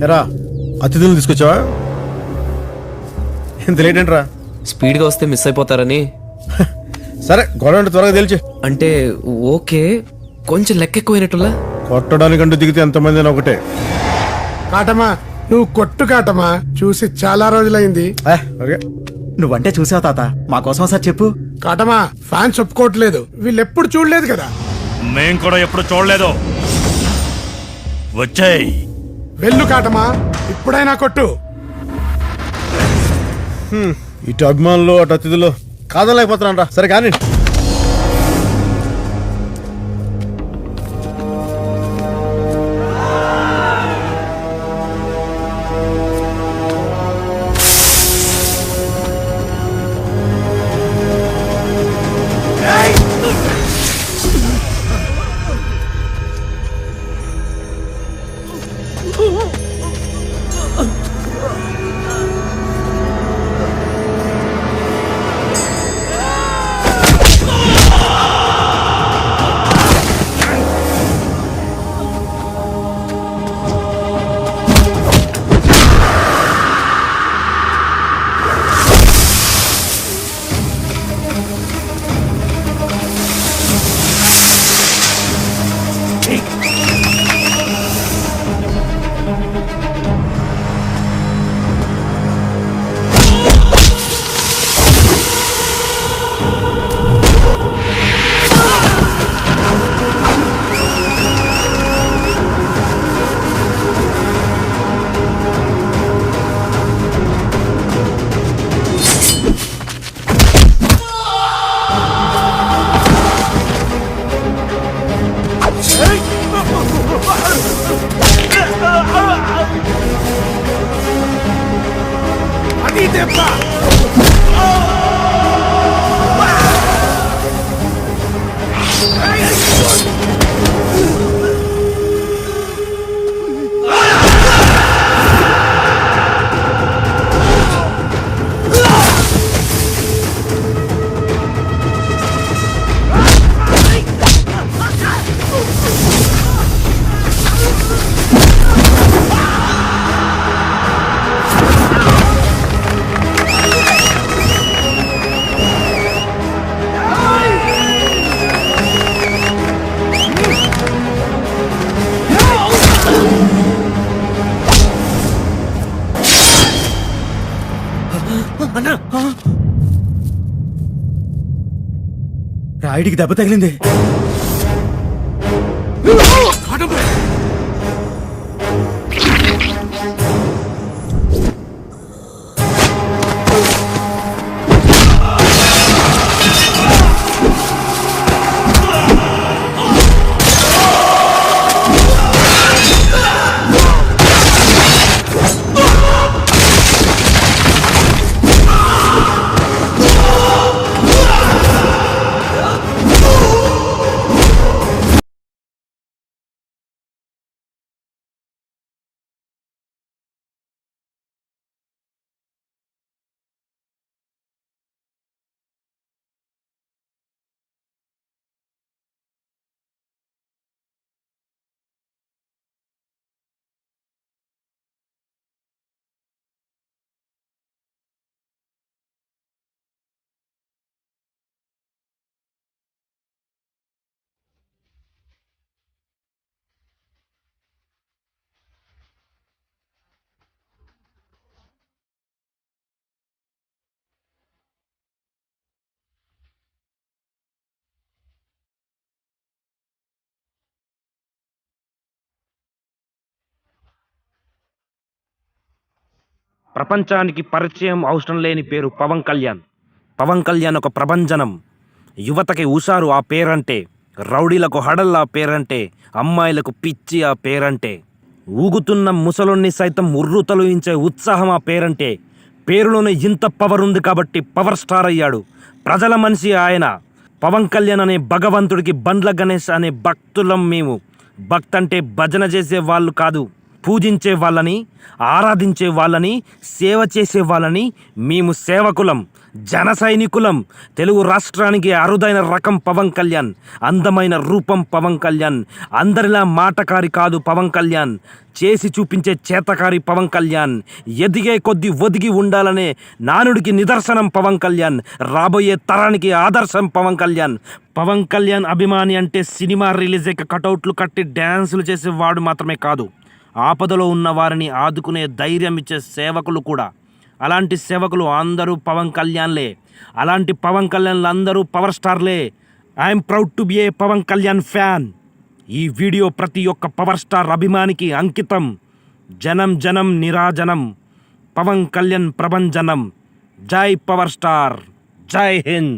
ఎరా అతిథులు తీసుకొచ్చావా? ఎంత లేట్ ఏంట్రా? స్పీడ్గా వస్తే మిస్ అయిపోతారని. సరే గొడవ అంటే త్వరగా తెలిచి. అంటే ఓకే, కొంచెం లెక్క ఎక్కువైనట్టులా. కొట్టడానికంటూ దిగితే ఎంతమంది అని ఒకటే. కాటమా నువ్వు కొట్టు కాటమా, చూసి చాలా రోజులైంది. ఓకే నువ్వంటే చూసావు తాత, మా కోసం ఒకసారి చెప్పు. కాటమా ఫ్యాన్స్ ఒప్పుకోవట్లేదు, వీళ్ళు ఎప్పుడు చూడలేదు కదా. మేం కూడా ఎప్పుడు చూడలేదు. వచ్చాయి వెళ్ళు కాటమా, ఇప్పుడైనా కొట్టు. ఇటు అభిమానులు అటు అతిథులు కాదలేకపోతున్నాను రా. సరే కానీ రాయుడికి దెబ్బ తగిలింది. ప్రపంచానికి పరిచయం అవసరం లేని పేరు పవన్ కళ్యాణ్. పవన్ కళ్యాణ్ ఒక ప్రభంజనం. యువతకి ఉషారు ఆ పేరంటే, రౌడీలకు హడల్ ఆ పేరంటే, అమ్మాయిలకు పిచ్చి ఆ పేరంటే, ఊగుతున్న ముసలుణ్ణి సైతం ఉర్రూతలుయించే ఉత్సాహం ఆ పేరంటే. పేరులోనే ఇంత పవర్ ఉంది కాబట్టి పవర్ స్టార్ అయ్యాడు. ప్రజల మనిషి ఆయన. పవన్ కళ్యాణ్ అనే భగవంతుడికి బండ్ల గణేష్ అనే భక్తులం మేము. భక్త్ అంటే భజన చేసే వాళ్ళు కాదు, పూజించే వాళ్ళని, ఆరాధించే వాళ్ళని, సేవ చేసే వాళ్ళని. మేము సేవకులం, జన సైనికులం. తెలుగు రాష్ట్రానికి అరుదైన రకం పవన్ కళ్యాణ్, అందమైన రూపం పవన్ కళ్యాణ్. అందరిలా మాటకారి కాదు పవన్ కళ్యాణ్, చేసి చూపించే చేతకారి పవన్ కళ్యాణ్. ఎదిగే కొద్దీ ఒదిగి ఉండాలనే నానుడికి నిదర్శనం పవన్ కళ్యాణ్. రాబోయే తరానికి ఆదర్శం పవన్ కళ్యాణ్. పవన్ కళ్యాణ్ అభిమాని అంటే సినిమా రిలీజ్ అయ్యాక కటౌట్లు కట్టి డ్యాన్సులు చేసేవాడు మాత్రమే కాదు, ఆపదలో ఉన్న వారిని ఆదుకునే ధైర్యం ఇచ్చే సేవకులు కూడా. అలాంటి సేవకులు అందరూ పవన్ కళ్యాణ్లే. అలాంటి పవన్ కళ్యాణ్లు అందరూ పవర్ స్టార్లే. I'm proud to be a Pawan Kalyan fan. ఈ వీడియో ప్రతి ఒక్క పవర్ స్టార్ అభిమానికి అంకితం. జనం జనం నిరాజనం, పవన్ కళ్యాణ్ ప్రభంజనం. జై పవర్ స్టార్, జై హింద్.